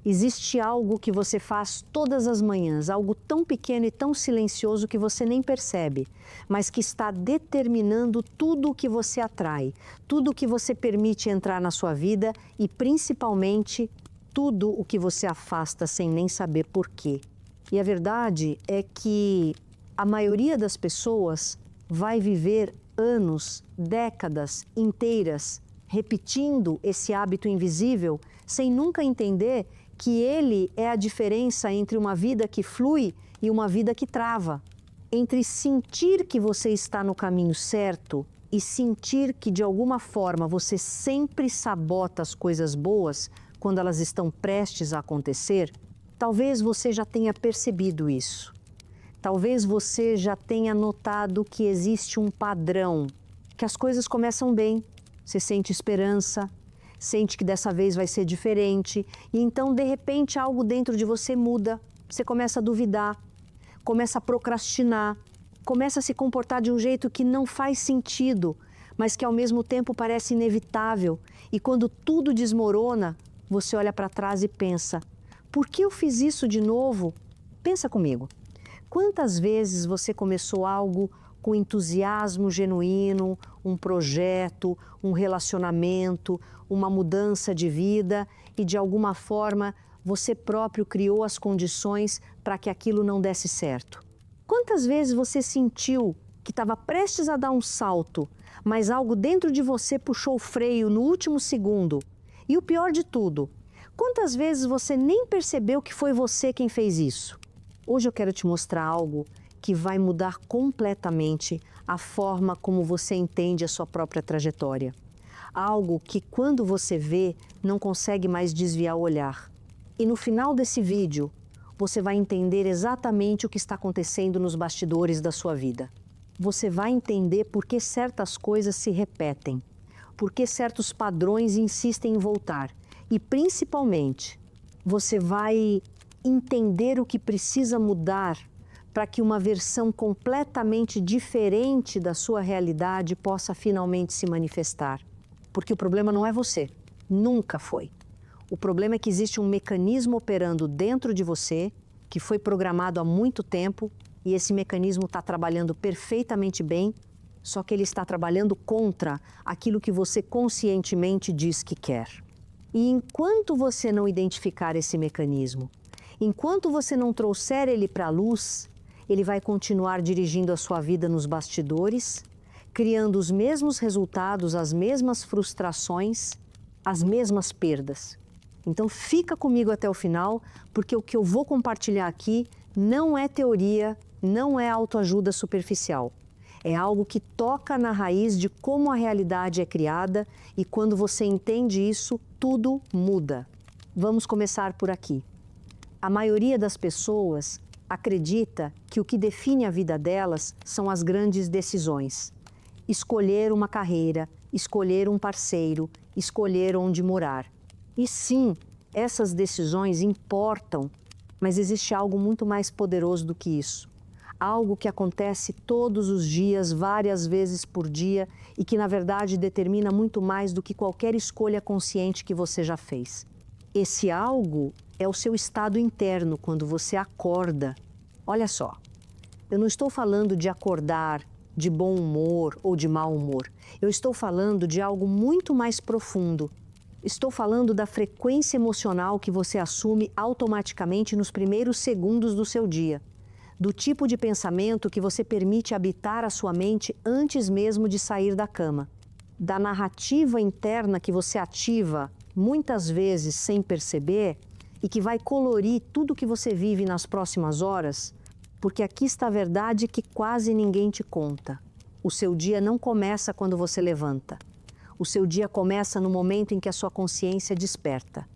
Existe algo que você faz todas as manhãs, algo tão pequeno e tão silencioso que você nem percebe, mas que está determinando tudo o que você atrai, tudo o que você permite entrar na sua vida e principalmente tudo o que você afasta sem nem saber por quê. E a verdade é que a maioria das pessoas vai viver anos, décadas inteiras repetindo esse hábito invisível sem nunca entender que ele é a diferença entre uma vida que flui e uma vida que trava. Entre sentir que você está no caminho certo e sentir que de alguma forma você sempre sabota as coisas boas quando elas estão prestes a acontecer, talvez você já tenha percebido isso. Talvez você já tenha notado que existe um padrão, que as coisas começam bem, você sente esperança, sente que dessa vez vai ser diferente e então de repente algo dentro de você muda, você começa a duvidar, começa a procrastinar, começa a se comportar de um jeito que não faz sentido, mas que ao mesmo tempo parece inevitável e quando tudo desmorona, você olha para trás e pensa, por que eu fiz isso de novo? Pensa comigo, quantas vezes você começou algo com entusiasmo genuíno, um projeto, um relacionamento, uma mudança de vida e de alguma forma você próprio criou as condições para que aquilo não desse certo? Quantas vezes você sentiu que estava prestes a dar um salto, mas algo dentro de você puxou o freio no último segundo? E o pior de tudo, quantas vezes você nem percebeu que foi você quem fez isso? Hoje eu quero te mostrar algo que vai mudar completamente a forma como você entende a sua própria trajetória. Algo que quando você vê, não consegue mais desviar o olhar. E no final desse vídeo, você vai entender exatamente o que está acontecendo nos bastidores da sua vida. Você vai entender por que certas coisas se repetem, por que certos padrões insistem em voltar e principalmente, você vai entender o que precisa mudar para que uma versão completamente diferente da sua realidade possa finalmente se manifestar. Porque o problema não é você, nunca foi. O problema é que existe um mecanismo operando dentro de você, que foi programado há muito tempo, e esse mecanismo está trabalhando perfeitamente bem, só que ele está trabalhando contra aquilo que você conscientemente diz que quer. E enquanto você não identificar esse mecanismo, enquanto você não trouxer ele para a luz, ele vai continuar dirigindo a sua vida nos bastidores, criando os mesmos resultados, as mesmas frustrações, as mesmas perdas. Então fica comigo até o final, porque o que eu vou compartilhar aqui não é teoria, não é autoajuda superficial. É algo que toca na raiz de como a realidade é criada e quando você entende isso, tudo muda. Vamos começar por aqui. A maioria das pessoas acredita que o que define a vida delas são as grandes decisões. Escolher uma carreira, escolher um parceiro, escolher onde morar. E sim, essas decisões importam, mas existe algo muito mais poderoso do que isso. Algo que acontece todos os dias, várias vezes por dia e que na verdade determina muito mais do que qualquer escolha consciente que você já fez. Esse algo é o seu estado interno quando você acorda. Olha só, eu não estou falando de acordar de bom humor ou de mau humor. Eu estou falando de algo muito mais profundo. Estou falando da frequência emocional que você assume automaticamente nos primeiros segundos do seu dia. Do tipo de pensamento que você permite habitar a sua mente antes mesmo de sair da cama. Da narrativa interna que você ativa muitas vezes sem perceber e que vai colorir tudo que você vive nas próximas horas, porque aqui está a verdade que quase ninguém te conta. O seu dia não começa quando você levanta. O seu dia começa no momento em que a sua consciência desperta.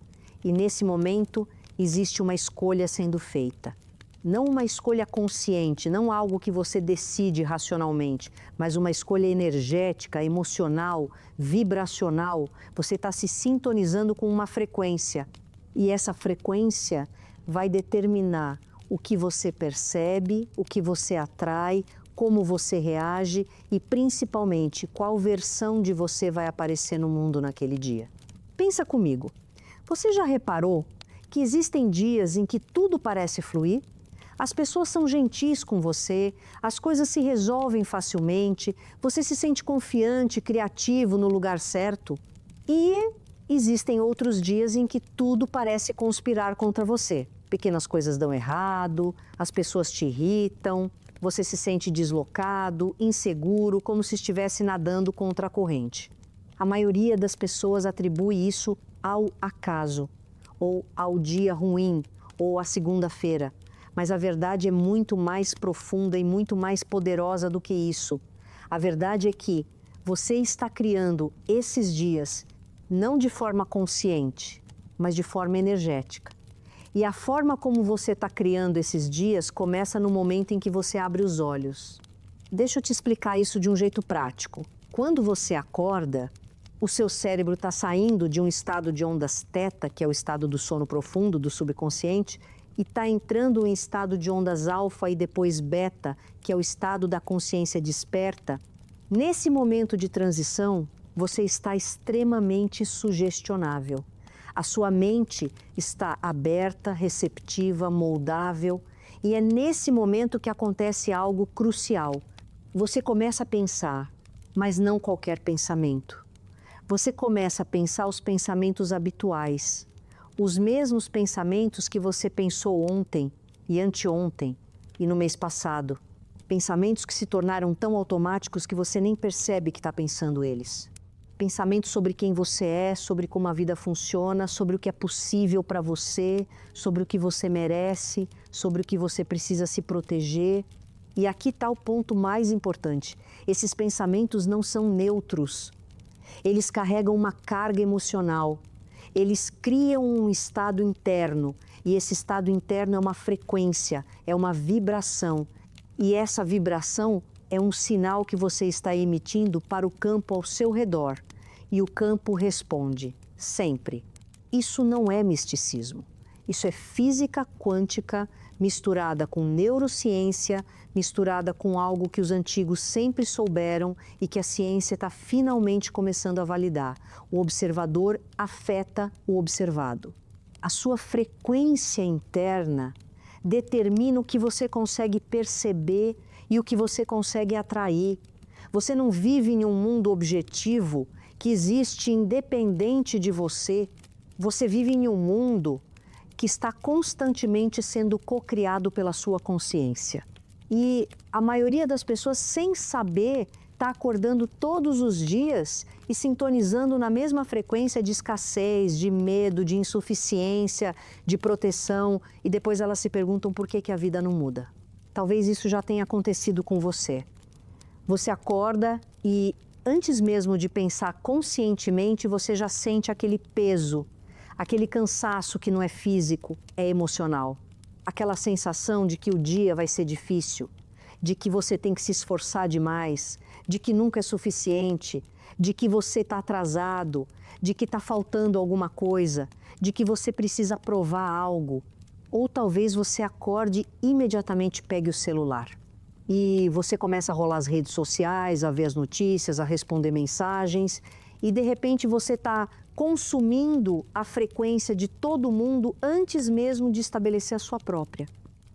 E nesse momento existe uma escolha sendo feita. Não uma escolha consciente, não algo que você decide racionalmente, mas uma escolha energética, emocional, vibracional. Você está se sintonizando com uma frequência. E essa frequência vai determinar o que você percebe, o que você atrai, como você reage e principalmente qual versão de você vai aparecer no mundo naquele dia. Pensa comigo, você já reparou que existem dias em que tudo parece fluir, as pessoas são gentis com você, as coisas se resolvem facilmente, você se sente confiante, criativo no lugar certo. E existem outros dias em que tudo parece conspirar contra você. Pequenas coisas dão errado, as pessoas te irritam, você se sente deslocado, inseguro, como se estivesse nadando contra a corrente. A maioria das pessoas atribui isso ao acaso, ou ao dia ruim, ou à segunda-feira. Mas a verdade é muito mais profunda e muito mais poderosa do que isso. A verdade é que você está criando esses dias não de forma consciente, mas de forma energética. E a forma como você está criando esses dias começa no momento em que você abre os olhos. Deixa eu te explicar isso de um jeito prático. Quando você acorda, o seu cérebro está saindo de um estado de ondas teta, que é o estado do sono profundo, do subconsciente, e está entrando em estado de ondas alfa e depois beta, que é o estado da consciência desperta. Nesse momento de transição, você está extremamente sugestionável. A sua mente está aberta, receptiva, moldável, e é nesse momento que acontece algo crucial. Você começa a pensar, mas não qualquer pensamento. Você começa a pensar os pensamentos habituais, os mesmos pensamentos que você pensou ontem e anteontem e no mês passado. Pensamentos que se tornaram tão automáticos que você nem percebe que está pensando eles. Pensamentos sobre quem você é, sobre como a vida funciona, sobre o que é possível para você, sobre o que você merece, sobre o que você precisa se proteger. E aqui está o ponto mais importante. Esses pensamentos não são neutros. Eles carregam uma carga emocional. Eles criam um estado interno, e esse estado interno é uma frequência, é uma vibração. E essa vibração é um sinal que você está emitindo para o campo ao seu redor. E o campo responde, sempre. Isso não é misticismo. Isso é física quântica misturada com neurociência, misturada com algo que os antigos sempre souberam e que a ciência está finalmente começando a validar. O observador afeta o observado. A sua frequência interna determina o que você consegue perceber e o que você consegue atrair. Você não vive em um mundo objetivo que existe independente de você. Você vive em um mundo que está constantemente sendo cocriado pela sua consciência. E a maioria das pessoas, sem saber, está acordando todos os dias e sintonizando na mesma frequência de escassez, de medo, de insuficiência, de proteção, e depois elas se perguntam por que a vida não muda. Talvez isso já tenha acontecido com você. Você acorda e, antes mesmo de pensar conscientemente, você já sente aquele peso, aquele cansaço que não é físico, é emocional. Aquela sensação de que o dia vai ser difícil, de que você tem que se esforçar demais, de que nunca é suficiente, de que você está atrasado, de que está faltando alguma coisa, de que você precisa provar algo. Ou talvez você acorde e imediatamente pegue o celular. E você começa a rolar as redes sociais, a ver as notícias, a responder mensagens, e de repente você está consumindo a frequência de todo mundo antes mesmo de estabelecer a sua própria.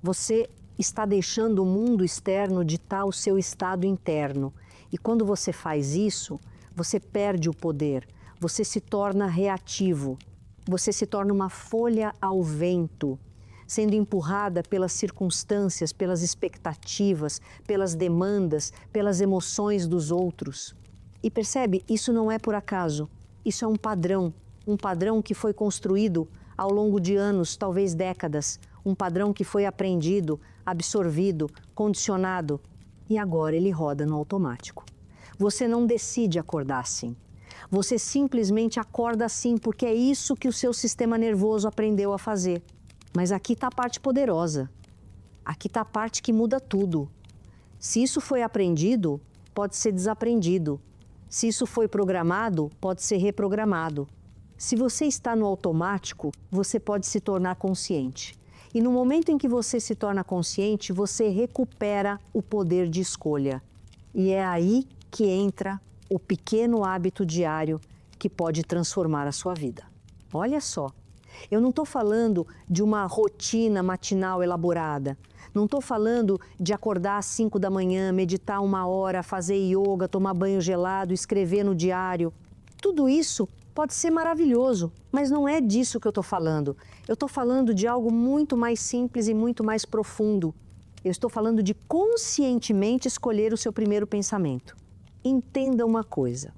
Você está deixando o mundo externo ditar o seu estado interno. E quando você faz isso, você perde o poder, você se torna reativo, você se torna uma folha ao vento, sendo empurrada pelas circunstâncias, pelas expectativas, pelas demandas, pelas emoções dos outros. E percebe, isso não é por acaso, isso é um padrão que foi construído ao longo de anos, talvez décadas, um padrão que foi aprendido, absorvido, condicionado, e agora ele roda no automático. Você não decide acordar assim, você simplesmente acorda assim porque é isso que o seu sistema nervoso aprendeu a fazer. Mas aqui está a parte poderosa, aqui está a parte que muda tudo. Se isso foi aprendido, pode ser desaprendido. Se isso foi programado, pode ser reprogramado. Se você está no automático, você pode se tornar consciente. E no momento em que você se torna consciente, você recupera o poder de escolha. E é aí que entra o pequeno hábito diário que pode transformar a sua vida. Olha só, Eu não estou falando de uma rotina matinal elaborada. Não estou falando de acordar às 5 da manhã, meditar 1 hora, fazer yoga, tomar banho gelado, escrever no diário. Tudo isso pode ser maravilhoso, mas não é disso que eu estou falando. Eu estou falando de algo muito mais simples e muito mais profundo. Eu estou falando de conscientemente escolher o seu primeiro pensamento. Entenda uma coisa.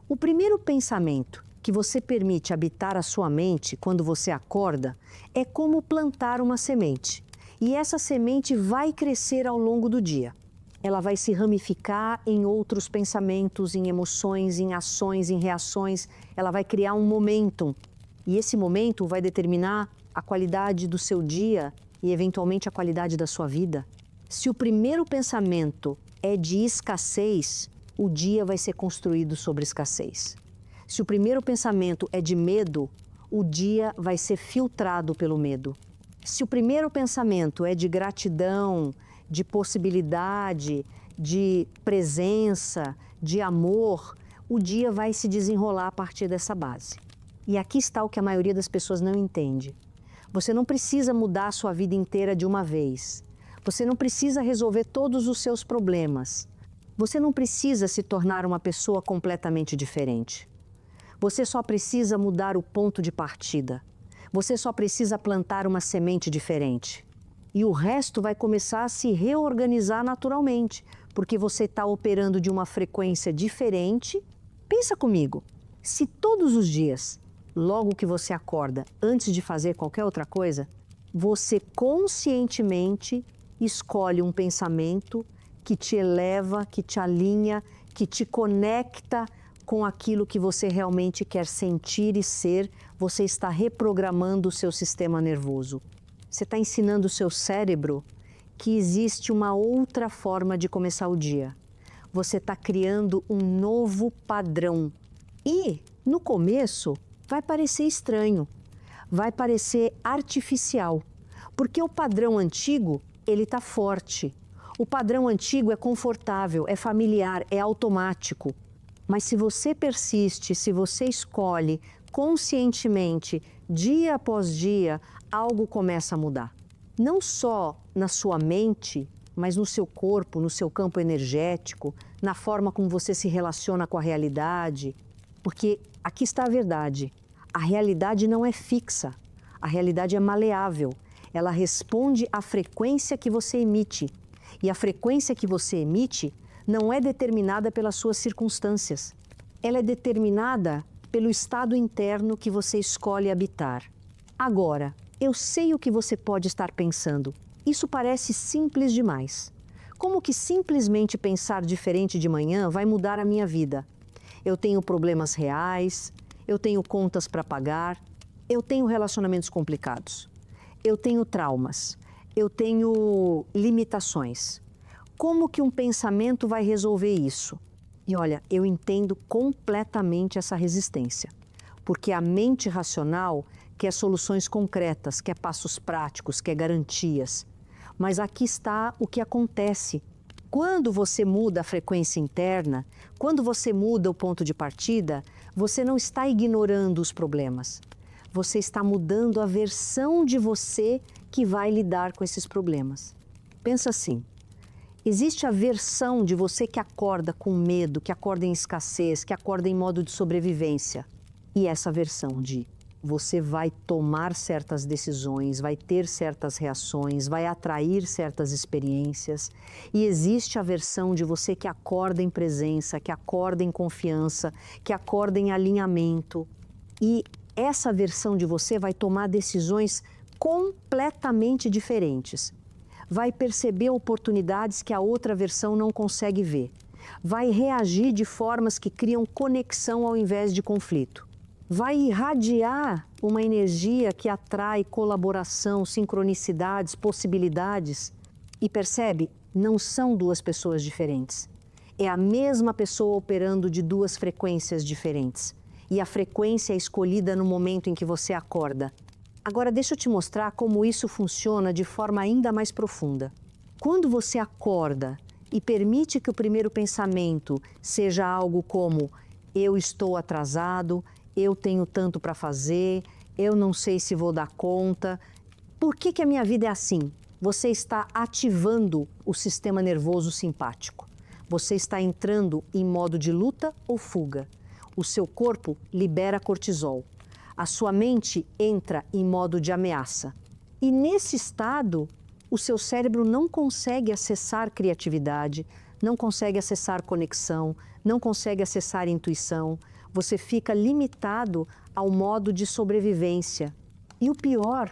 O primeiro pensamento que você permite habitar a sua mente quando você acorda é como plantar uma semente. E essa semente vai crescer ao longo do dia. Ela vai se ramificar em outros pensamentos, em emoções, em ações, em reações. Ela vai criar um momentum. E esse momentum vai determinar a qualidade do seu dia e, eventualmente, a qualidade da sua vida. Se o primeiro pensamento é de escassez, o dia vai ser construído sobre escassez. Se o primeiro pensamento é de medo, o dia vai ser filtrado pelo medo. Se o primeiro pensamento é de gratidão, de possibilidade, de presença, de amor, o dia vai se desenrolar a partir dessa base. E aqui está o que a maioria das pessoas não entende. Você não precisa mudar a sua vida inteira de uma vez. Você não precisa resolver todos os seus problemas. Você não precisa se tornar uma pessoa completamente diferente. Você só precisa mudar o ponto de partida. Você só precisa plantar uma semente diferente. E o resto vai começar a se reorganizar naturalmente, porque você está operando de uma frequência diferente. Pensa comigo, se todos os dias, logo que você acorda, antes de fazer qualquer outra coisa, você conscientemente escolhe um pensamento que te eleva, que te alinha, que te conecta com aquilo que você realmente quer sentir e ser, você está reprogramando o seu sistema nervoso. Você está ensinando o seu cérebro que existe uma outra forma de começar o dia. Você está criando um novo padrão. E, no começo, vai parecer estranho, vai parecer artificial, porque o padrão antigo, ele está forte. O padrão antigo é confortável, é familiar, é automático. Mas se você persiste, se você escolhe conscientemente, dia após dia, algo começa a mudar. Não só na sua mente, mas no seu corpo, no seu campo energético, na forma como você se relaciona com a realidade. Porque aqui está a verdade. A realidade não é fixa. A realidade é maleável. Ela responde à frequência que você emite. E a frequência que você emite não é determinada pelas suas circunstâncias. Ela é determinada pelo estado interno que você escolhe habitar. Agora, eu sei o que você pode estar pensando. Isso parece simples demais. Como que simplesmente pensar diferente de manhã vai mudar a minha vida? Eu tenho problemas reais, eu tenho contas para pagar, eu tenho relacionamentos complicados, eu tenho traumas, eu tenho limitações. Como que um pensamento vai resolver isso? E olha, eu entendo completamente essa resistência, porque a mente racional quer soluções concretas, quer passos práticos, quer garantias. Mas aqui está o que acontece. Quando você muda a frequência interna, quando você muda o ponto de partida, você não está ignorando os problemas. Você está mudando a versão de você que vai lidar com esses problemas. Pensa assim. Existe a versão de você que acorda com medo, que acorda em escassez, que acorda em modo de sobrevivência. E essa versão de você vai tomar certas decisões, vai ter certas reações, vai atrair certas experiências. E existe a versão de você que acorda em presença, que acorda em confiança, que acorda em alinhamento. E essa versão de você vai tomar decisões completamente diferentes. Vai perceber oportunidades que a outra versão não consegue ver. Vai reagir de formas que criam conexão ao invés de conflito. Vai irradiar uma energia que atrai colaboração, sincronicidades, possibilidades. E percebe, não são duas pessoas diferentes. É a mesma pessoa operando de duas frequências diferentes. E a frequência é escolhida no momento em que você acorda. Agora deixa eu te mostrar como isso funciona de forma ainda mais profunda. Quando você acorda e permite que o primeiro pensamento seja algo como eu estou atrasado, eu tenho tanto para fazer, eu não sei se vou dar conta. Por que a minha vida é assim? Você está ativando o sistema nervoso simpático. Você está entrando em modo de luta ou fuga. O seu corpo libera cortisol. A sua mente entra em modo de ameaça. E nesse estado, o seu cérebro não consegue acessar criatividade, não consegue acessar conexão, não consegue acessar intuição. Você fica limitado ao modo de sobrevivência. E o pior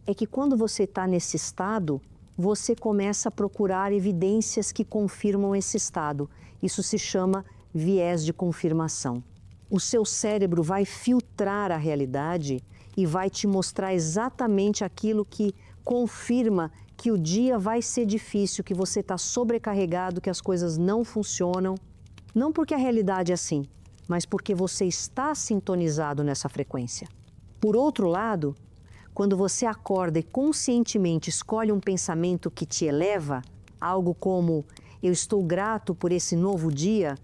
é que quando você está nesse estado, você começa a procurar evidências que confirmam esse estado. Isso se chama viés de confirmação. O seu cérebro vai filtrar a realidade e vai te mostrar exatamente aquilo que confirma que o dia vai ser difícil, que você está sobrecarregado, que as coisas não funcionam. Não porque a realidade é assim, mas porque você está sintonizado nessa frequência. Por outro lado, quando você acorda e conscientemente escolhe um pensamento que te eleva, algo como eu estou grato por esse novo dia,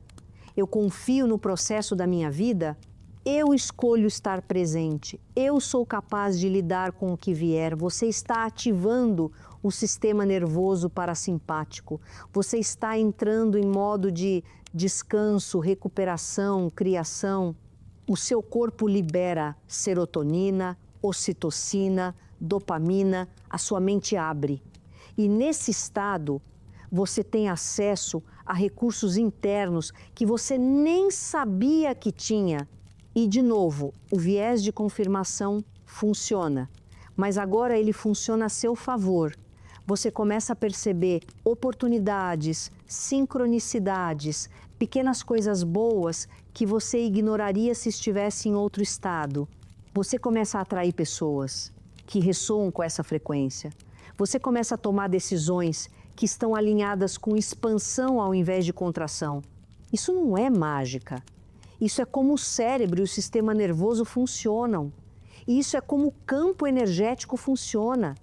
eu confio no processo da minha vida, eu escolho estar presente, eu sou capaz de lidar com o que vier, você está ativando o sistema nervoso parasimpático, você está entrando em modo de descanso, recuperação, criação. O seu corpo libera serotonina, ocitocina, dopamina, a sua mente abre. E nesse estado, você tem acesso a recursos internos que você nem sabia que tinha. E, de novo, o viés de confirmação funciona, mas agora ele funciona a seu favor. Você começa a perceber oportunidades, sincronicidades, pequenas coisas boas que você ignoraria se estivesse em outro estado. Você começa a atrair pessoas que ressoam com essa frequência. Você começa a tomar decisões que estão alinhadas com expansão ao invés de contração. Isso não é mágica. Isso é como o cérebro e o sistema nervoso funcionam. E isso é como o campo energético funciona.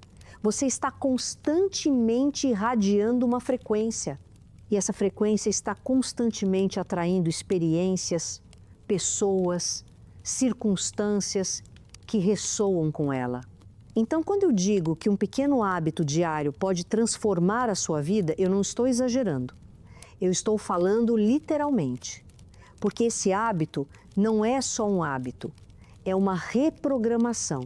Você está constantemente irradiando uma frequência. E essa frequência está constantemente atraindo experiências, pessoas, circunstâncias que ressoam com ela. Então, quando eu digo que um pequeno hábito diário pode transformar a sua vida, eu não estou exagerando. Eu estou falando literalmente. Porque esse hábito não é só um hábito, é uma reprogramação,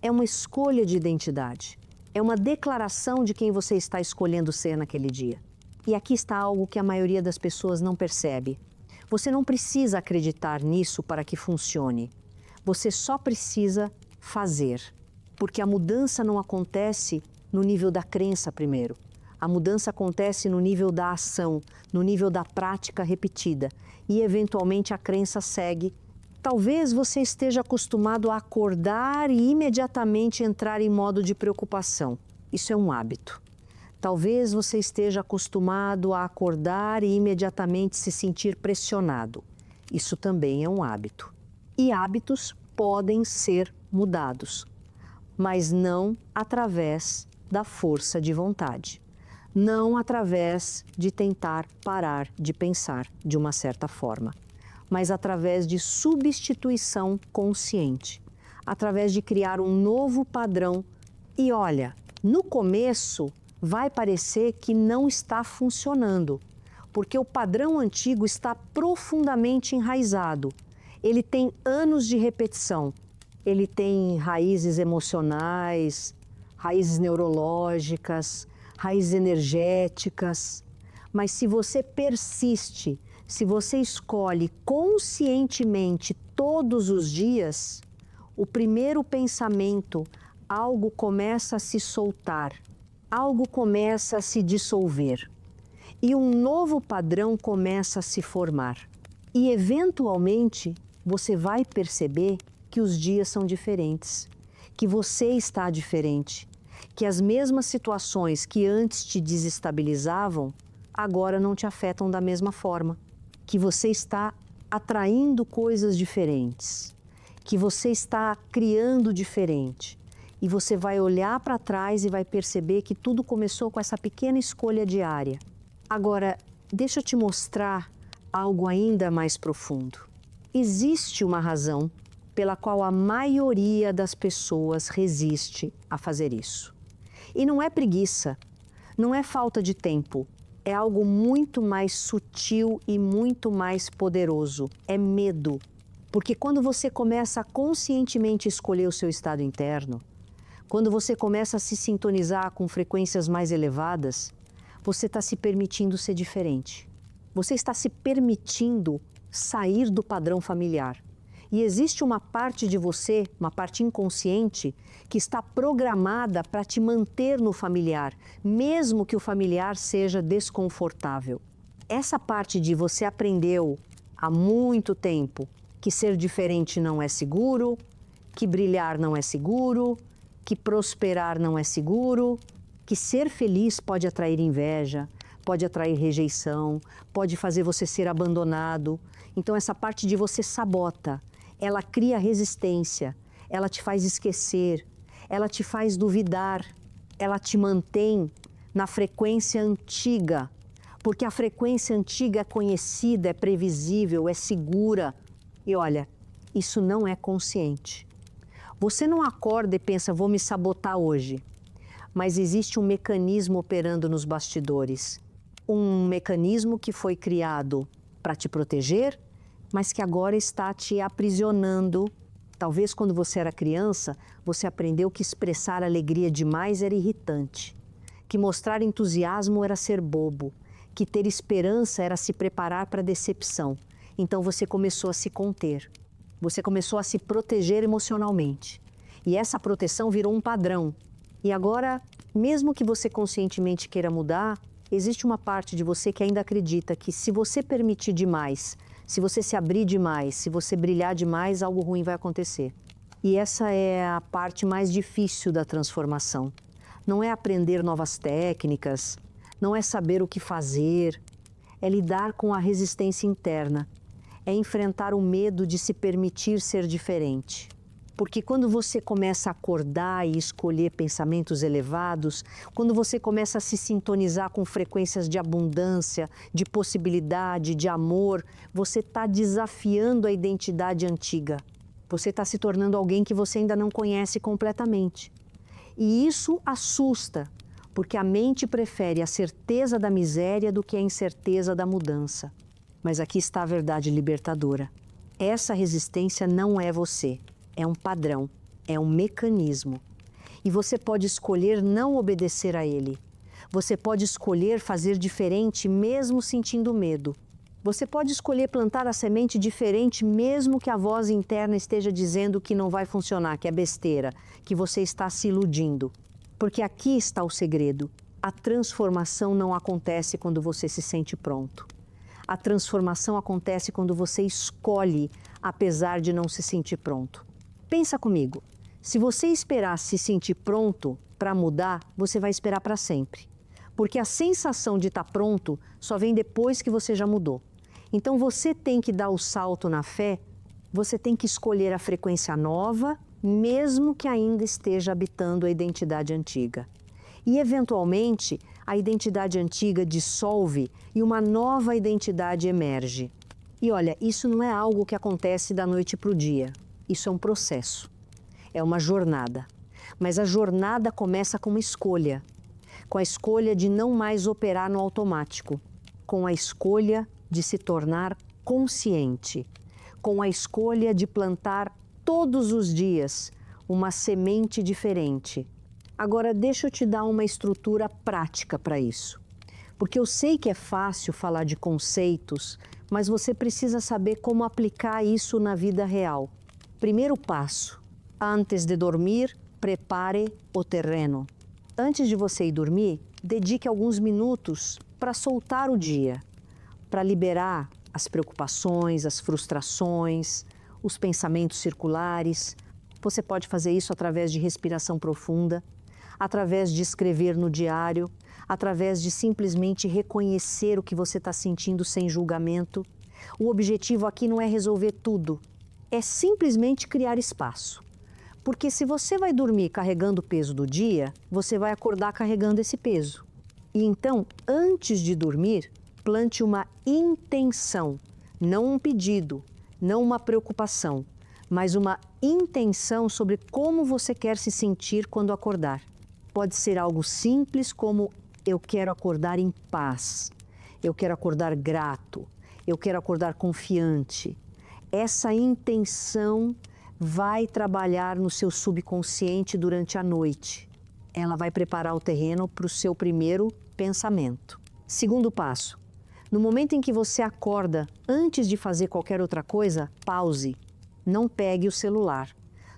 é uma escolha de identidade, é uma declaração de quem você está escolhendo ser naquele dia. E aqui está algo que a maioria das pessoas não percebe. Você não precisa acreditar nisso para que funcione. Você só precisa fazer. Porque a mudança não acontece no nível da crença primeiro. A mudança acontece no nível da ação, no nível da prática repetida. E, eventualmente, a crença segue. Talvez você esteja acostumado a acordar e imediatamente entrar em modo de preocupação. Isso é um hábito. Talvez você esteja acostumado a acordar e imediatamente se sentir pressionado. Isso também é um hábito. E hábitos podem ser mudados, mas não através da força de vontade. Não através de tentar parar de pensar de uma certa forma, mas através de substituição consciente, através de criar um novo padrão. E olha, no começo vai parecer que não está funcionando, porque o padrão antigo está profundamente enraizado. Ele tem anos de repetição, ele tem raízes emocionais, raízes neurológicas, raízes energéticas. Mas se você persiste, se você escolhe conscientemente todos os dias, o primeiro pensamento, algo começa a se soltar, algo começa a se dissolver e um novo padrão começa a se formar. E eventualmente você vai perceber que os dias são diferentes, que você está diferente, que as mesmas situações que antes te desestabilizavam, agora não te afetam da mesma forma, que você está atraindo coisas diferentes, que você está criando diferente. E você vai olhar para trás e vai perceber que tudo começou com essa pequena escolha diária. Agora, deixa eu te mostrar algo ainda mais profundo. Existe uma razão pela qual a maioria das pessoas resiste a fazer isso. E não é preguiça, não é falta de tempo, é algo muito mais sutil e muito mais poderoso, é medo. Porque quando você começa a conscientemente escolher o seu estado interno, quando você começa a se sintonizar com frequências mais elevadas, você está se permitindo ser diferente. Você está se permitindo sair do padrão familiar. E existe uma parte de você, uma parte inconsciente, que está programada para te manter no familiar, mesmo que o familiar seja desconfortável. Essa parte de você aprendeu há muito tempo que ser diferente não é seguro, que brilhar não é seguro, que prosperar não é seguro, que ser feliz pode atrair inveja, pode atrair rejeição, pode fazer você ser abandonado. Então essa parte de você sabota, ela cria resistência, ela te faz esquecer, ela te faz duvidar, ela te mantém na frequência antiga, porque a frequência antiga é conhecida, é previsível, é segura. E olha, isso não é consciente. Você não acorda e pensa, vou me sabotar hoje. Mas existe um mecanismo operando nos bastidores. Um mecanismo que foi criado para te proteger, mas que agora está te aprisionando. Talvez quando você era criança, você aprendeu que expressar alegria demais era irritante, que mostrar entusiasmo era ser bobo, que ter esperança era se preparar para a decepção. Então você começou a se conter. Você começou a se proteger emocionalmente. E essa proteção virou um padrão. E agora, mesmo que você conscientemente queira mudar, existe uma parte de você que ainda acredita que se você permitir demais, se você se abrir demais, se você brilhar demais, algo ruim vai acontecer. E essa é a parte mais difícil da transformação. Não é aprender novas técnicas, não é saber o que fazer, é lidar com a resistência interna. É enfrentar o medo de se permitir ser diferente. Porque quando você começa a acordar e escolher pensamentos elevados, quando você começa a se sintonizar com frequências de abundância, de possibilidade, de amor, você está desafiando a identidade antiga. Você está se tornando alguém que você ainda não conhece completamente. E isso assusta, porque a mente prefere a certeza da miséria do que a incerteza da mudança. Mas aqui está a verdade libertadora. Essa resistência não é você, é um padrão, é um mecanismo. E você pode escolher não obedecer a ele. Você pode escolher fazer diferente mesmo sentindo medo. Você pode escolher plantar a semente diferente mesmo que a voz interna esteja dizendo que não vai funcionar, que é besteira, que você está se iludindo. Porque aqui está o segredo. A transformação não acontece quando você se sente pronto. A transformação acontece quando você escolhe, apesar de não se sentir pronto. Pensa comigo, se você esperar se sentir pronto para mudar, você vai esperar para sempre. Porque a sensação de estar pronto só vem depois que você já mudou. Então você tem que dar o salto na fé, você tem que escolher a frequência nova, mesmo que ainda esteja habitando a identidade antiga. E, eventualmente, a identidade antiga dissolve e uma nova identidade emerge. E olha, isso não é algo que acontece da noite para o dia. Isso é um processo. É uma jornada. Mas a jornada começa com uma escolha. Com a escolha de não mais operar no automático. Com a escolha de se tornar consciente. Com a escolha de plantar todos os dias uma semente diferente. Agora, deixa eu te dar uma estrutura prática para isso. Porque eu sei que é fácil falar de conceitos, mas você precisa saber como aplicar isso na vida real. Primeiro passo, antes de dormir, prepare o terreno. Antes de você ir dormir, dedique alguns minutos para soltar o dia, para liberar as preocupações, as frustrações, os pensamentos circulares. Você pode fazer isso através de respiração profunda, através de escrever no diário, através de simplesmente reconhecer o que você está sentindo sem julgamento. O objetivo aqui não é resolver tudo, é simplesmente criar espaço. Porque se você vai dormir carregando o peso do dia, você vai acordar carregando esse peso. E então, antes de dormir, plante uma intenção, não um pedido, não uma preocupação, mas uma intenção sobre como você quer se sentir quando acordar. Pode ser algo simples como eu quero acordar em paz, eu quero acordar grato, eu quero acordar confiante. Essa intenção vai trabalhar no seu subconsciente durante a noite. Ela vai preparar o terreno para o seu primeiro pensamento. Segundo passo, no momento em que você acorda, antes de fazer qualquer outra coisa, pause. Não pegue o celular,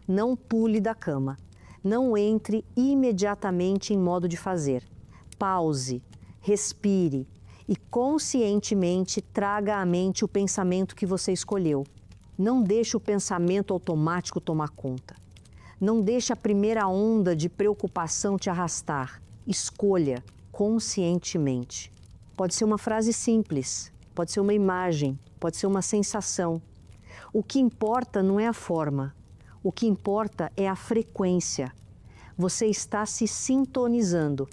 não pule da cama, não entre imediatamente em modo de fazer. Pause, respire e conscientemente traga à mente o pensamento que você escolheu. Não deixe o pensamento automático tomar conta. Não deixe a primeira onda de preocupação te arrastar. Escolha conscientemente. Pode ser uma frase simples, pode ser uma imagem, pode ser uma sensação. O que importa não é a forma, o que importa é a frequência. Você está se sintonizando,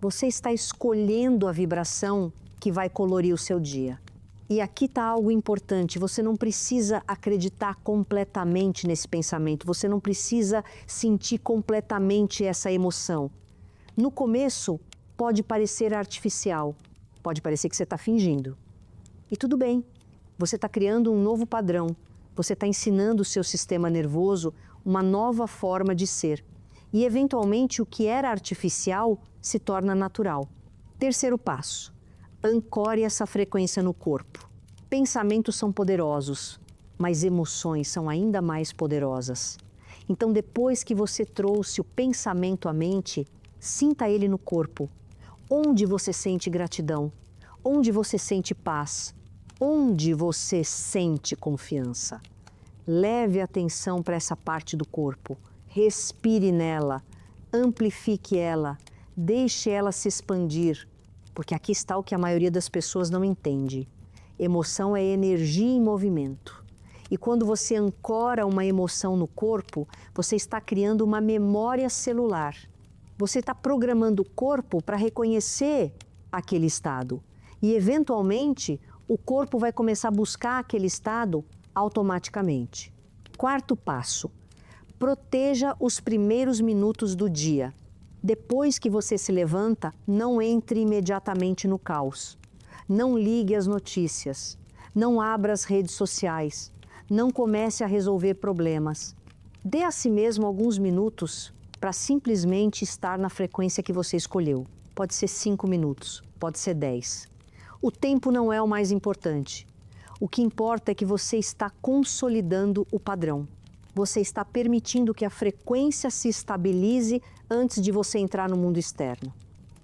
você está escolhendo a vibração que vai colorir o seu dia. E aqui está algo importante, você não precisa acreditar completamente nesse pensamento, você não precisa sentir completamente essa emoção. No começo, pode parecer artificial, pode parecer que você está fingindo. E tudo bem, você está criando um novo padrão, você está ensinando o seu sistema nervoso uma nova forma de ser. E, eventualmente, o que era artificial se torna natural. Terceiro passo, ancore essa frequência no corpo. Pensamentos são poderosos, mas emoções são ainda mais poderosas. Então, depois que você trouxe o pensamento à mente, sinta ele no corpo. Onde você sente gratidão? Onde você sente paz? Onde você sente confiança? Leve atenção para essa parte do corpo, respire nela, amplifique ela, deixe ela se expandir, porque aqui está o que a maioria das pessoas não entende. Emoção é energia em movimento. E quando você ancora uma emoção no corpo, você está criando uma memória celular. Você está programando o corpo para reconhecer aquele estado. E, eventualmente, o corpo vai começar a buscar aquele estado automaticamente. Quarto passo, proteja os primeiros minutos do dia. Depois que você se levanta, não entre imediatamente no caos. Não ligue as notícias, não abra as redes sociais, não comece a resolver problemas. Dê a si mesmo alguns minutos para simplesmente estar na frequência que você escolheu. Pode ser 5 minutos, pode ser 10. O tempo não é o mais importante. O que importa é que você está consolidando o padrão. Você está permitindo que a frequência se estabilize antes de você entrar no mundo externo.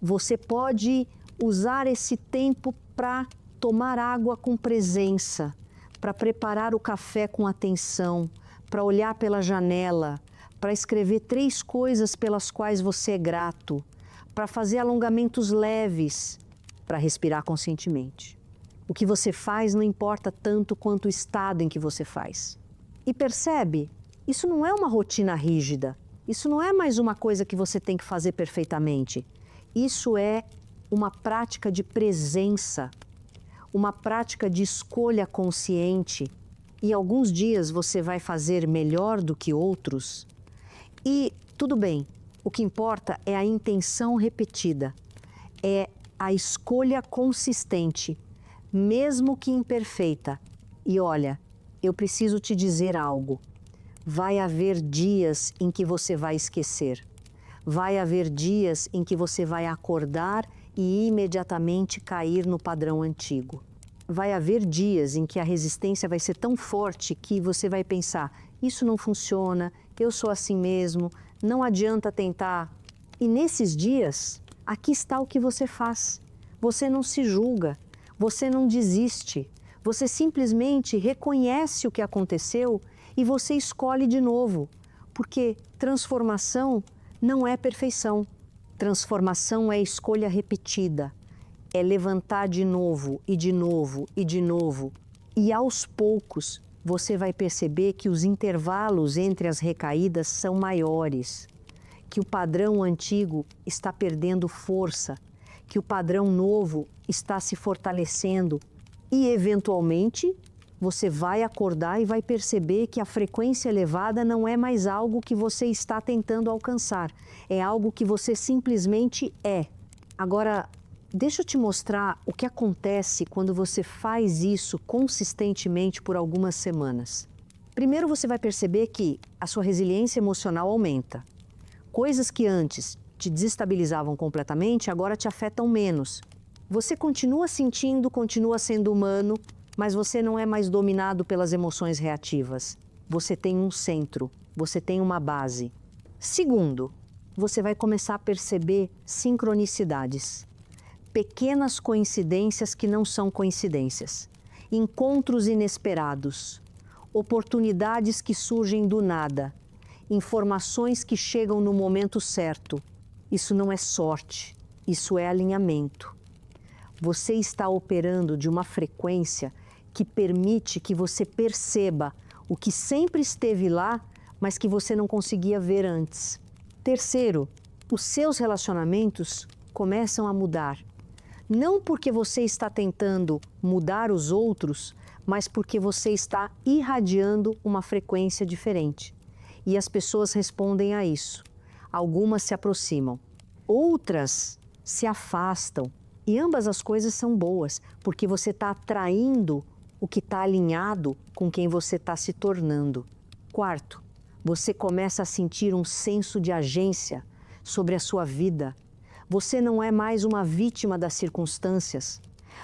Você pode usar esse tempo para tomar água com presença, para preparar o café com atenção, para olhar pela janela, para escrever 3 coisas pelas quais você é grato, para fazer alongamentos leves, para respirar conscientemente. O que você faz não importa tanto quanto o estado em que você faz. E percebe, isso não é uma rotina rígida, isso não é mais uma coisa que você tem que fazer perfeitamente. Isso é uma prática de presença, uma prática de escolha consciente. E alguns dias você vai fazer melhor do que outros. E tudo bem, o que importa é a intenção repetida, é a escolha consistente, mesmo que imperfeita. E olha, eu preciso te dizer algo. Vai haver dias em que você vai esquecer. Vai haver dias em que você vai acordar e imediatamente cair no padrão antigo. Vai haver dias em que a resistência vai ser tão forte que você vai pensar, isso não funciona, eu sou assim mesmo, não adianta tentar. E nesses dias, aqui está o que você faz. Você não se julga, você não desiste, você simplesmente reconhece o que aconteceu e você escolhe de novo, porque transformação não é perfeição. Transformação é escolha repetida, é levantar de novo e de novo e de novo. E aos poucos você vai perceber que os intervalos entre as recaídas são maiores, que o padrão antigo está perdendo força, que o padrão novo está se fortalecendo e, eventualmente, você vai acordar e vai perceber que a frequência elevada não é mais algo que você está tentando alcançar, é algo que você simplesmente é. Agora, deixa eu te mostrar o que acontece quando você faz isso consistentemente por algumas semanas. Primeiro, você vai perceber que a sua resiliência emocional aumenta. Coisas que antes te desestabilizavam completamente, agora te afetam menos. Você continua sentindo, continua sendo humano, mas você não é mais dominado pelas emoções reativas. Você tem um centro, você tem uma base. Segundo, você vai começar a perceber sincronicidades. Pequenas coincidências que não são coincidências. Encontros inesperados. Oportunidades que surgem do nada. Informações que chegam no momento certo. Isso não é sorte, isso é alinhamento. Você está operando de uma frequência que permite que você perceba o que sempre esteve lá, mas que você não conseguia ver antes. Terceiro, os seus relacionamentos começam a mudar. Não porque você está tentando mudar os outros, mas porque você está irradiando uma frequência diferente. E as pessoas respondem a isso. Algumas se aproximam, outras se afastam. E ambas as coisas são boas, porque você está atraindo o que está alinhado com quem você está se tornando. Quarto, você começa a sentir um senso de agência sobre a sua vida. Você não é mais uma vítima das circunstâncias.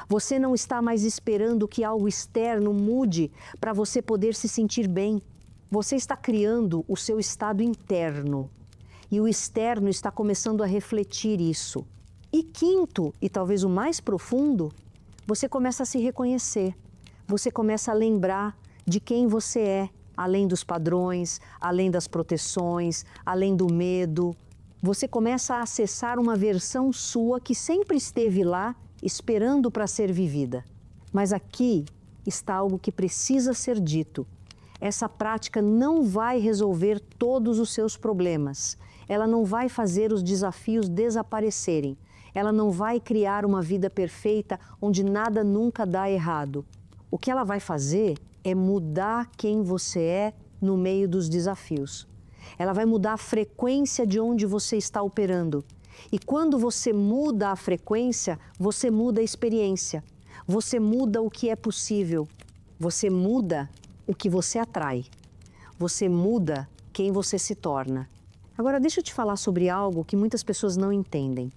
Você não está mais esperando que algo externo mude para você poder se sentir bem. Você está criando o seu estado interno e o externo está começando a refletir isso. E quinto, e talvez o mais profundo, você começa a se reconhecer. Você começa a lembrar de quem você é, além dos padrões, além das proteções, além do medo. Você começa a acessar uma versão sua que sempre esteve lá, esperando para ser vivida. Mas aqui está algo que precisa ser dito. Essa prática não vai resolver todos os seus problemas. Ela não vai fazer os desafios desaparecerem. Ela não vai criar uma vida perfeita onde nada nunca dá errado. O que ela vai fazer é mudar quem você é no meio dos desafios. Ela vai mudar a frequência de onde você está operando. E quando você muda a frequência, você muda a experiência. Você muda o que é possível. Você muda o que você atrai. Você muda quem você se torna. Agora deixa eu te falar sobre algo que muitas pessoas não entendem.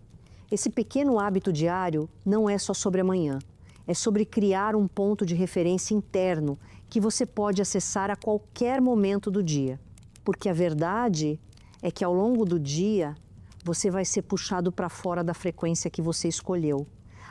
Esse pequeno hábito diário não é só sobre amanhã. É sobre criar um ponto de referência interno que você pode acessar a qualquer momento do dia. Porque a verdade é que ao longo do dia, você vai ser puxado para fora da frequência que você escolheu.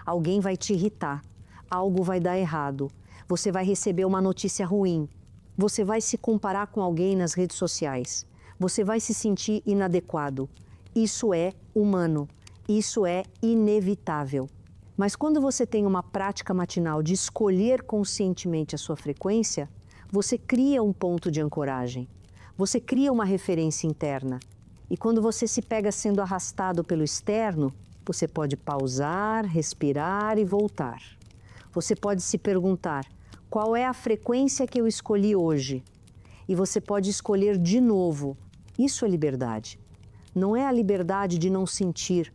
Alguém vai te irritar, algo vai dar errado, você vai receber uma notícia ruim, você vai se comparar com alguém nas redes sociais, você vai se sentir inadequado. Isso é humano, isso é inevitável. Mas quando você tem uma prática matinal de escolher conscientemente a sua frequência, você cria um ponto de ancoragem, você cria uma referência interna. E quando você se pega sendo arrastado pelo externo, você pode pausar, respirar e voltar. Você pode se perguntar, qual é a frequência que eu escolhi hoje? E você pode escolher de novo. Isso é liberdade. Não é a liberdade de não sentir,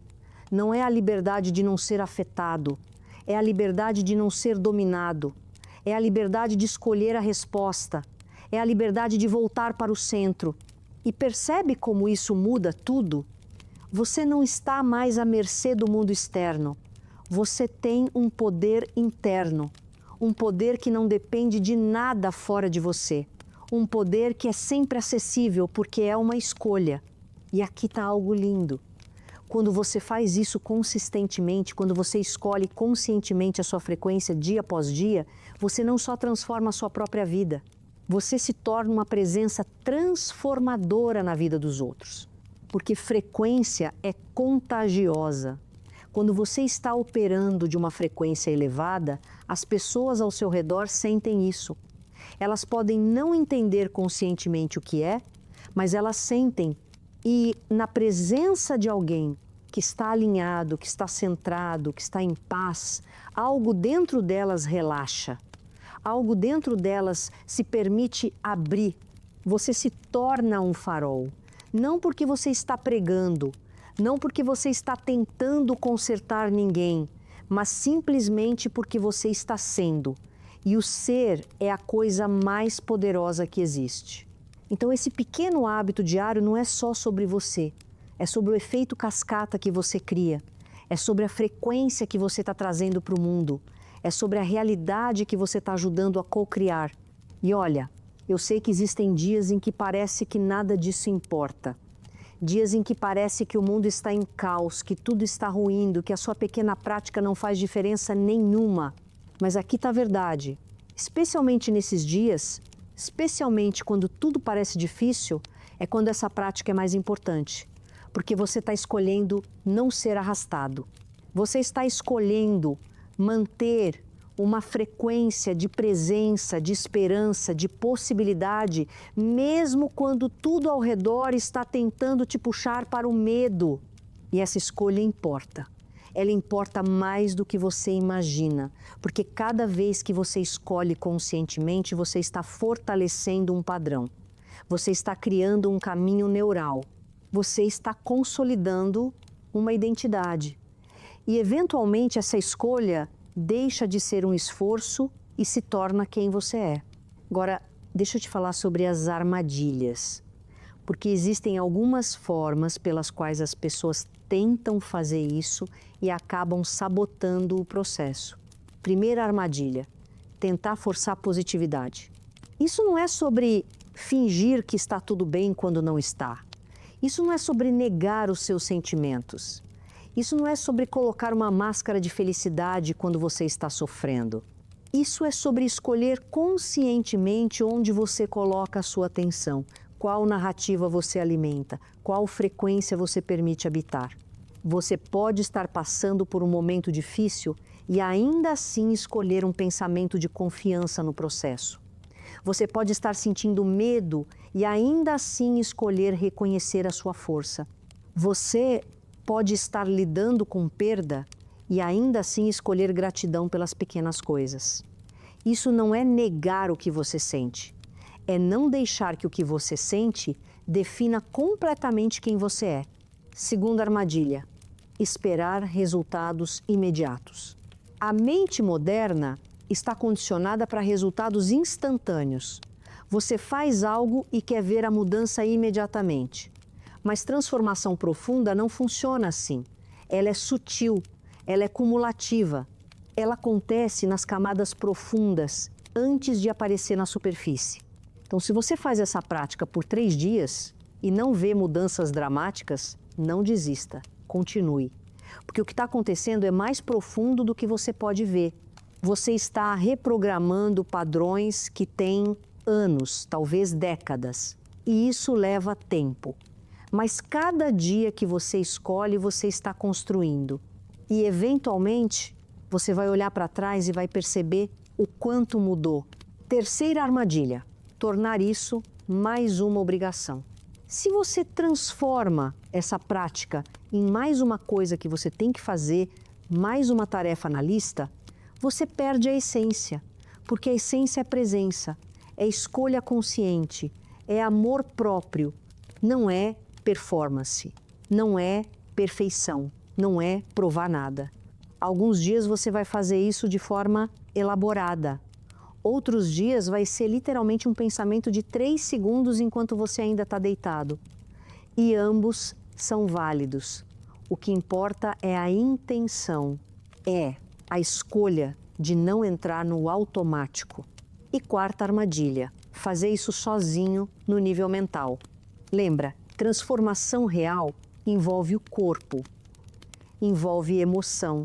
não é a liberdade de não ser afetado, é a liberdade de não ser dominado, é a liberdade de escolher a resposta, é a liberdade de voltar para o centro. E percebe como isso muda tudo? Você não está mais à mercê do mundo externo. Você tem um poder interno, um poder que não depende de nada fora de você, um poder que é sempre acessível porque é uma escolha. E aqui está algo lindo. Quando você faz isso consistentemente, quando você escolhe conscientemente a sua frequência dia após dia, você não só transforma a sua própria vida, você se torna uma presença transformadora na vida dos outros. Porque frequência é contagiosa. Quando você está operando de uma frequência elevada, as pessoas ao seu redor sentem isso. Elas podem não entender conscientemente o que é, mas elas sentem. E na presença de alguém que está alinhado, que está centrado, que está em paz, algo dentro delas relaxa. algo dentro delas se permite abrir. Você se torna um farol. Não porque você está pregando, não porque você está tentando consertar ninguém, mas simplesmente porque você está sendo. E o ser é a coisa mais poderosa que existe. Então esse pequeno hábito diário não é só sobre você, é sobre o efeito cascata que você cria, é sobre a frequência que você está trazendo para o mundo, é sobre a realidade que você está ajudando a co-criar. E olha, eu sei que existem dias em que parece que nada disso importa. Dias em que parece que o mundo está em caos, que tudo está ruindo, que a sua pequena prática não faz diferença nenhuma. Mas aqui está a verdade. Especialmente nesses dias, especialmente quando tudo parece difícil, é quando essa prática é mais importante. Porque você está escolhendo não ser arrastado. Você está escolhendo manter uma frequência de presença, de esperança, de possibilidade, mesmo quando tudo ao redor está tentando te puxar para o medo. E essa escolha importa. Ela importa mais do que você imagina, porque cada vez que você escolhe conscientemente, você está fortalecendo um padrão. Você está criando um caminho neural. Você está consolidando uma identidade. E, eventualmente, essa escolha deixa de ser um esforço e se torna quem você é. Agora, deixa eu te falar sobre as armadilhas, porque existem algumas formas pelas quais as pessoas tentam fazer isso e acabam sabotando o processo. Primeira armadilha, tentar forçar a positividade. Isso não é sobre fingir que está tudo bem quando não está. Isso não é sobre negar os seus sentimentos. Isso não é sobre colocar uma máscara de felicidade quando você está sofrendo. Isso é sobre escolher conscientemente onde você coloca a sua atenção, qual narrativa você alimenta, qual frequência você permite habitar. Você pode estar passando por um momento difícil e ainda assim escolher um pensamento de confiança no processo. Você pode estar sentindo medo e ainda assim escolher reconhecer a sua força. Você pode estar lidando com perda e ainda assim escolher gratidão pelas pequenas coisas. Isso não é negar o que você sente, é não deixar que o que você sente defina completamente quem você é. Segunda armadilha, esperar resultados imediatos. A mente moderna está condicionada para resultados instantâneos. Você faz algo e quer ver a mudança imediatamente. Mas transformação profunda não funciona assim. Ela é sutil, ela é cumulativa. Ela acontece nas camadas profundas, antes de aparecer na superfície. Então, se você faz essa prática por 3 dias e não vê mudanças dramáticas, não desista, continue. Porque o que está acontecendo é mais profundo do que você pode ver. Você está reprogramando padrões que têm anos, talvez décadas. E isso leva tempo. Mas cada dia que você escolhe, você está construindo. E, eventualmente, você vai olhar para trás e vai perceber o quanto mudou. Terceira armadilha, tornar isso mais uma obrigação. Se você transforma essa prática em mais uma coisa que você tem que fazer, mais uma tarefa na lista, você perde a essência. Porque a essência é presença, é escolha consciente, é amor próprio, não é performance, não é perfeição, não é provar nada. Alguns dias você vai fazer isso de forma elaborada. Outros dias vai ser literalmente um pensamento de 3 segundos enquanto você ainda está deitado. E ambos são válidos. O que importa é a intenção, é a escolha de não entrar no automático. E quarta armadilha, fazer isso sozinho no nível mental. Lembra, transformação real envolve o corpo, envolve emoção,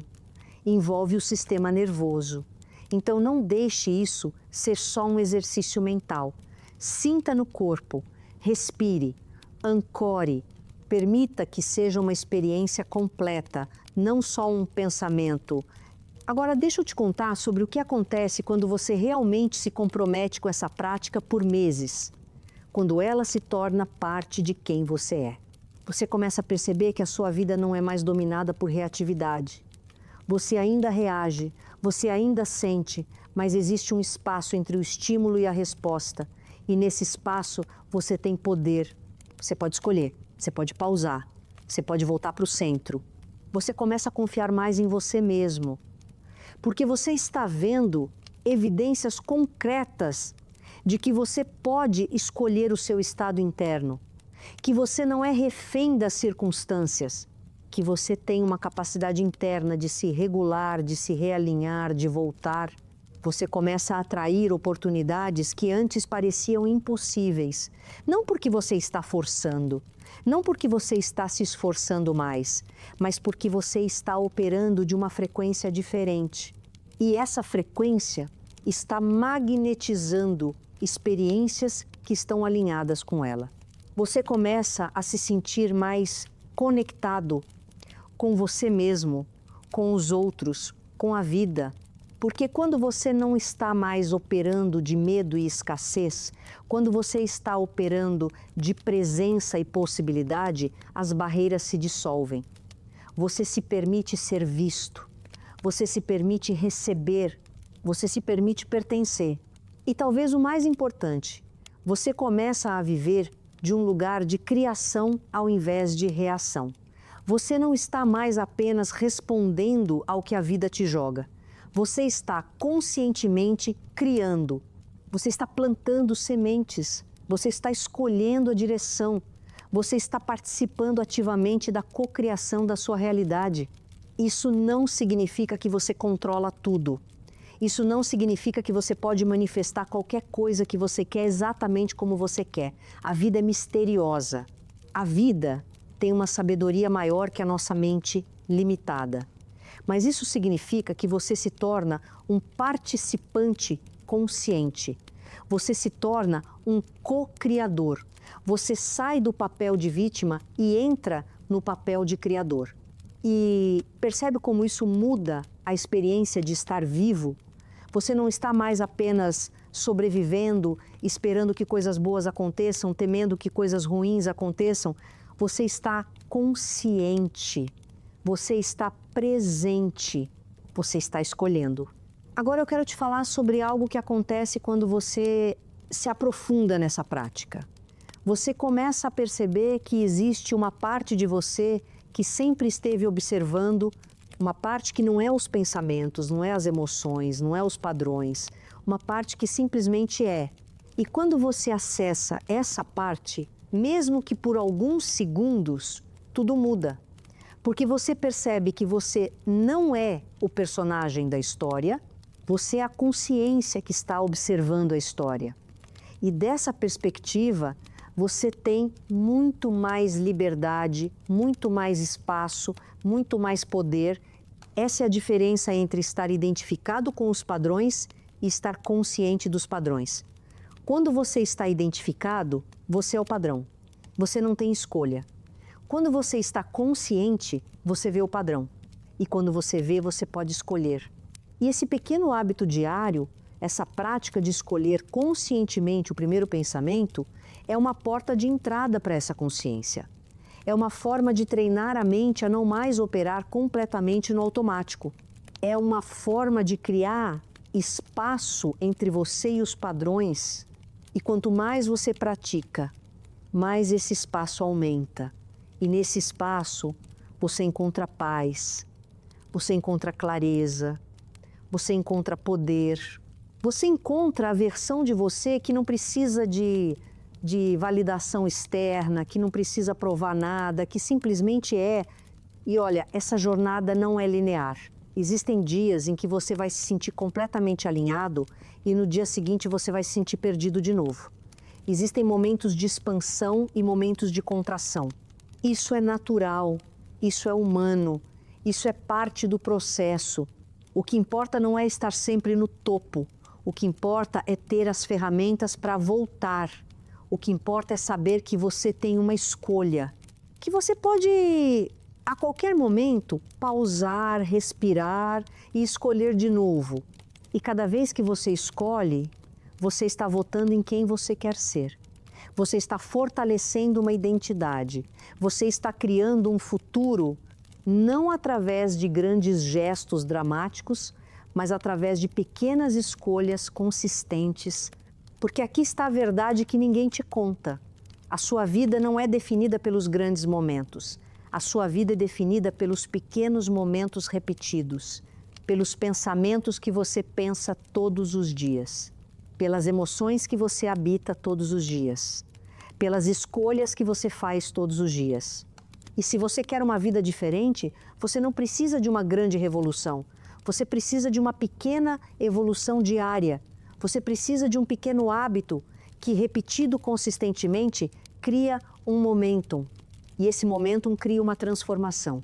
envolve o sistema nervoso. Então não deixe isso ser só um exercício mental. Sinta no corpo, respire, ancore, permita que seja uma experiência completa, não só um pensamento. Agora deixa eu te contar sobre o que acontece quando você realmente se compromete com essa prática por meses. Quando ela se torna parte de quem você é. Você começa a perceber que a sua vida não é mais dominada por reatividade. Você ainda reage, você ainda sente, mas existe um espaço entre o estímulo e a resposta. E nesse espaço você tem poder. Você pode escolher, você pode pausar, você pode voltar para o centro. Você começa a confiar mais em você mesmo. Porque você está vendo evidências concretas de que você pode escolher o seu estado interno, que você não é refém das circunstâncias, que você tem uma capacidade interna de se regular, de se realinhar, de voltar. Você começa a atrair oportunidades que antes pareciam impossíveis, não porque você está forçando, não porque você está se esforçando mais, mas porque você está operando de uma frequência diferente. E essa frequência está magnetizando experiências que estão alinhadas com ela. Você começa a se sentir mais conectado com você mesmo, com os outros, com a vida. Porque quando você não está mais operando de medo e escassez, quando você está operando de presença e possibilidade, as barreiras se dissolvem. Você se permite ser visto, você se permite receber, você se permite pertencer. E talvez o mais importante, você começa a viver de um lugar de criação ao invés de reação. Você não está mais apenas respondendo ao que a vida te joga. Você está conscientemente criando. Você está plantando sementes. Você está escolhendo a direção. Você está participando ativamente da cocriação da sua realidade. Isso não significa que você controla tudo. Isso não significa que você pode manifestar qualquer coisa que você quer exatamente como você quer. A vida é misteriosa. A vida tem uma sabedoria maior que a nossa mente limitada. Mas isso significa que você se torna um participante consciente. Você se torna um co-criador. Você sai do papel de vítima e entra no papel de criador. E percebe como isso muda a experiência de estar vivo? Você não está mais apenas sobrevivendo, esperando que coisas boas aconteçam, temendo que coisas ruins aconteçam. Você está consciente, você está presente, você está escolhendo. Agora eu quero te falar sobre algo que acontece quando você se aprofunda nessa prática. Você começa a perceber que existe uma parte de você que sempre esteve observando, uma parte que não é os pensamentos, não é as emoções, não é os padrões, uma parte que simplesmente é. E quando você acessa essa parte, mesmo que por alguns segundos, tudo muda. Porque você percebe que você não é o personagem da história, você é a consciência que está observando a história. E dessa perspectiva, você tem muito mais liberdade, muito mais espaço, muito mais poder. Essa é a diferença entre estar identificado com os padrões e estar consciente dos padrões. Quando você está identificado, você é o padrão. Você não tem escolha. Quando você está consciente, você vê o padrão. E quando você vê, você pode escolher. E esse pequeno hábito diário, essa prática de escolher conscientemente o primeiro pensamento, é uma porta de entrada para essa consciência. É uma forma de treinar a mente a não mais operar completamente no automático. É uma forma de criar espaço entre você e os padrões. E quanto mais você pratica, mais esse espaço aumenta. E nesse espaço você encontra paz, você encontra clareza, você encontra poder, você encontra a versão de você que não precisa de validação externa, que não precisa provar nada, que simplesmente é. E olha, essa jornada não é linear. Existem dias em que você vai se sentir completamente alinhado e no dia seguinte você vai se sentir perdido de novo. Existem momentos de expansão e momentos de contração. Isso é natural, isso é humano, isso é parte do processo. O que importa não é estar sempre no topo, o que importa é ter as ferramentas para voltar. O que importa é saber que você tem uma escolha, que você pode, a qualquer momento, pausar, respirar e escolher de novo. E cada vez que você escolhe, você está votando em quem você quer ser. Você está fortalecendo uma identidade. Você está criando um futuro não através de grandes gestos dramáticos, mas através de pequenas escolhas consistentes, porque aqui está a verdade que ninguém te conta. A sua vida não é definida pelos grandes momentos. A sua vida é definida pelos pequenos momentos repetidos, pelos pensamentos que você pensa todos os dias, pelas emoções que você habita todos os dias, pelas escolhas que você faz todos os dias. E se você quer uma vida diferente, você não precisa de uma grande revolução. Você precisa de uma pequena evolução diária. Você precisa de um pequeno hábito que, repetido consistentemente, cria um momentum. E esse momentum cria uma transformação.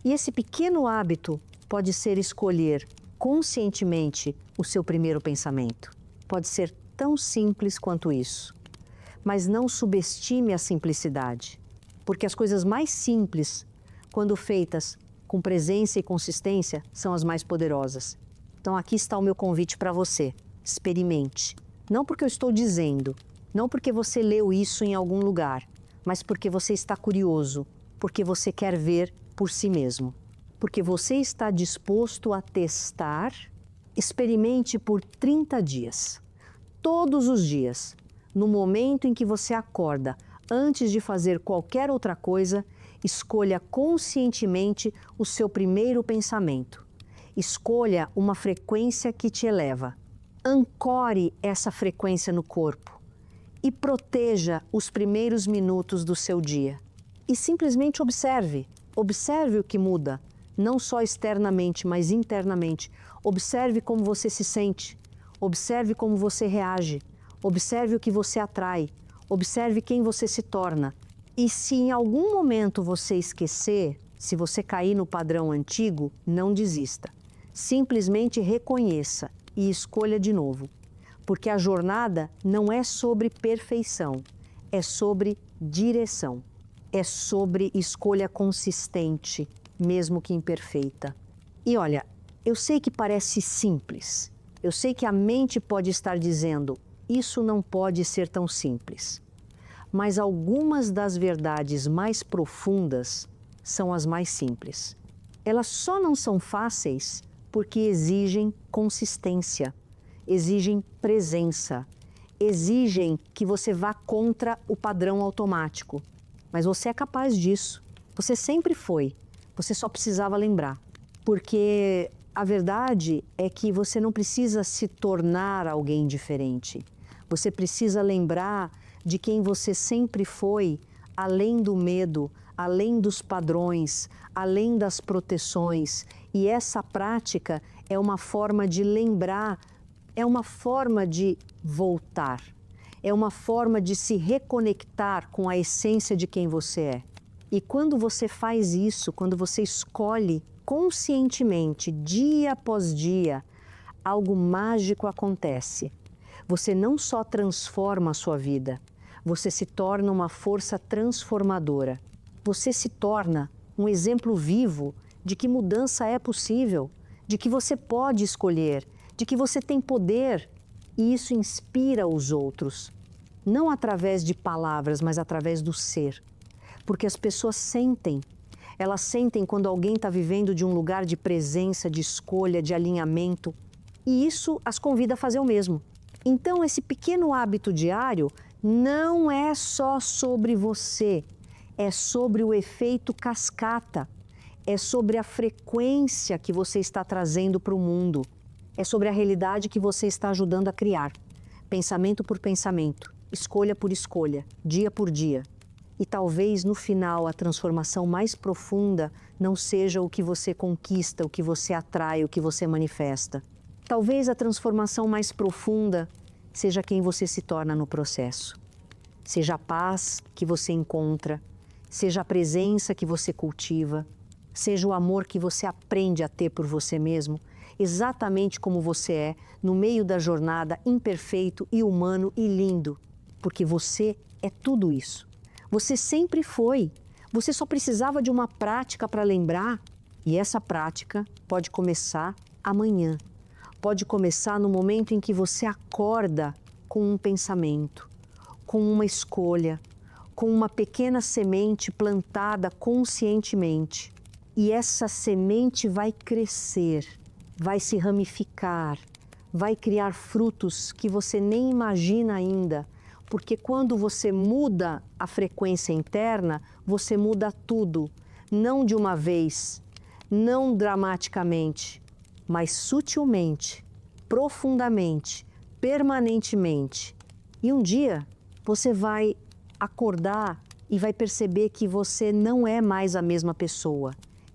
E esse pequeno hábito pode ser escolher conscientemente o seu primeiro pensamento. Pode ser tão simples quanto isso. Mas não subestime a simplicidade, porque as coisas mais simples, quando feitas com presença e consistência, são as mais poderosas. Então aqui está o meu convite para você. Experimente. Não porque eu estou dizendo, não porque você leu isso em algum lugar, mas porque você está curioso, porque você quer ver por si mesmo. Porque você está disposto a testar. Experimente por 30 dias. Todos os dias, no momento em que você acorda, antes de fazer qualquer outra coisa, escolha conscientemente o seu primeiro pensamento. Escolha uma frequência que te eleva. Ancore essa frequência no corpo e proteja os primeiros minutos do seu dia. E simplesmente observe. Observe o que muda, não só externamente, mas internamente. Observe como você se sente. Observe como você reage. Observe o que você atrai. Observe quem você se torna. E se em algum momento você esquecer, se você cair no padrão antigo, não desista. Simplesmente reconheça e escolha de novo. Porque a jornada não é sobre perfeição, é sobre direção. É sobre escolha consistente, mesmo que imperfeita. E olha, eu sei que parece simples. Eu sei que a mente pode estar dizendo, isso não pode ser tão simples. Mas algumas das verdades mais profundas são as mais simples. Elas só não são fáceis porque exigem consistência, exigem presença, exigem que você vá contra o padrão automático. Mas você é capaz disso. Você sempre foi. Você só precisava lembrar. Porque a verdade é que você não precisa se tornar alguém diferente. Você precisa lembrar de quem você sempre foi, além do medo, além dos padrões, além das proteções. E essa prática é uma forma de lembrar, é uma forma de voltar, é uma forma de se reconectar com a essência de quem você é. E quando você faz isso, quando você escolhe conscientemente, dia após dia, algo mágico acontece. Você não só transforma a sua vida, você se torna uma força transformadora. Você se torna um exemplo vivo de que mudança é possível, de que você pode escolher, de que você tem poder. E isso inspira os outros, não através de palavras, mas através do ser. Porque as pessoas sentem. Elas sentem quando alguém está vivendo de um lugar de presença, de escolha, de alinhamento. E isso as convida a fazer o mesmo. Então, esse pequeno hábito diário não é só sobre você, é sobre o efeito cascata, é sobre a frequência que você está trazendo para o mundo, é sobre a realidade que você está ajudando a criar, pensamento por pensamento, escolha por escolha, dia por dia. E talvez no final a transformação mais profunda não seja o que você conquista, o que você atrai, o que você manifesta. Talvez a transformação mais profunda seja quem você se torna no processo. Seja a paz que você encontra, seja a presença que você cultiva, seja o amor que você aprende a ter por você mesmo, exatamente como você é, no meio da jornada, imperfeito e humano e lindo, porque você é tudo isso. Você sempre foi. Você só precisava de uma prática para lembrar, e essa prática pode começar amanhã. Pode começar no momento em que você acorda com um pensamento, com uma escolha, com uma pequena semente plantada conscientemente. E essa semente vai crescer, vai se ramificar, vai criar frutos que você nem imagina ainda. Porque quando você muda a frequência interna, você muda tudo. Não de uma vez, não dramaticamente, mas sutilmente, profundamente, permanentemente. E um dia você vai acordar e vai perceber que você não é mais a mesma pessoa,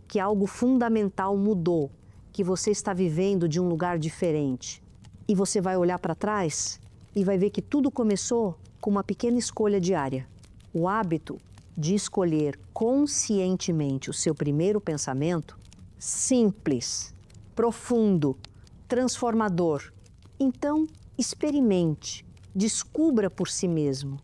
que algo fundamental mudou, que você está vivendo de um lugar diferente. E você vai olhar para trás e vai ver que tudo começou com uma pequena escolha diária. O hábito de escolher conscientemente o seu primeiro pensamento, simples, profundo, transformador. Então, experimente, descubra por si mesmo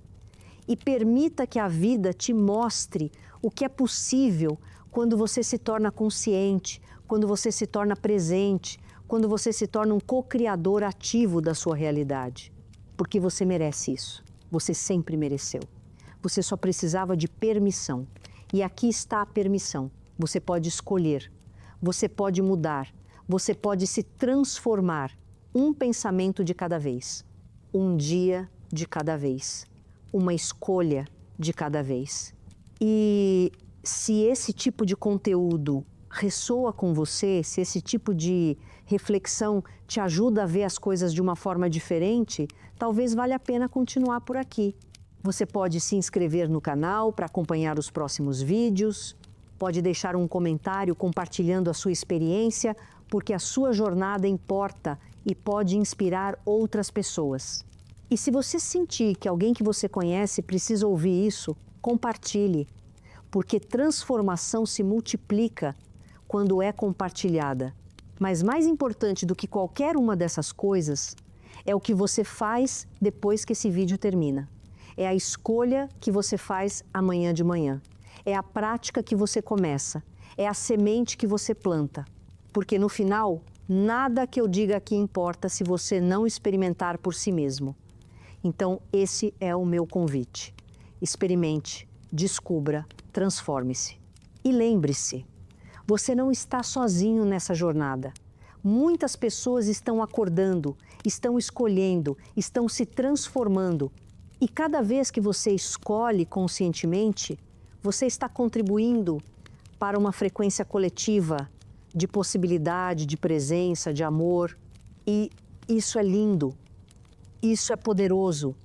e permita que a vida te mostre o que é possível quando você se torna consciente, quando você se torna presente, quando você se torna um co-criador ativo da sua realidade. Porque você merece isso. Você sempre mereceu. Você só precisava de permissão. E aqui está a permissão. Você pode escolher, você pode mudar, você pode se transformar. Um pensamento de cada vez, um dia de cada vez, uma escolha de cada vez. E se esse tipo de conteúdo ressoa com você, se esse tipo de reflexão te ajuda a ver as coisas de uma forma diferente, talvez valha a pena continuar por aqui. Você pode se inscrever no canal para acompanhar os próximos vídeos, pode deixar um comentário compartilhando a sua experiência, porque a sua jornada importa e pode inspirar outras pessoas. E se você sentir que alguém que você conhece precisa ouvir isso, compartilhe, porque transformação se multiplica quando é compartilhada. Mas mais importante do que qualquer uma dessas coisas é o que você faz depois que esse vídeo termina. É a escolha que você faz amanhã de manhã. É a prática que você começa. É a semente que você planta. Porque no final, nada que eu diga aqui importa se você não experimentar por si mesmo. Então, esse é o meu convite. Experimente, descubra, transforme-se. E lembre-se, você não está sozinho nessa jornada. Muitas pessoas estão acordando, estão escolhendo, estão se transformando. E cada vez que você escolhe conscientemente, você está contribuindo para uma frequência coletiva de possibilidade, de presença, de amor. E isso é lindo, isso é poderoso,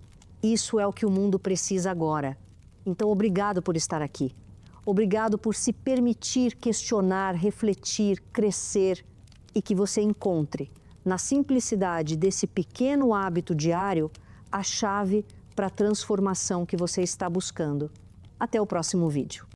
isso é o que o mundo precisa agora. Então, obrigado por estar aqui. Obrigado por se permitir questionar, refletir, crescer e que você encontre, na simplicidade desse pequeno hábito diário, a chave para a transformação que você está buscando. Até o próximo vídeo.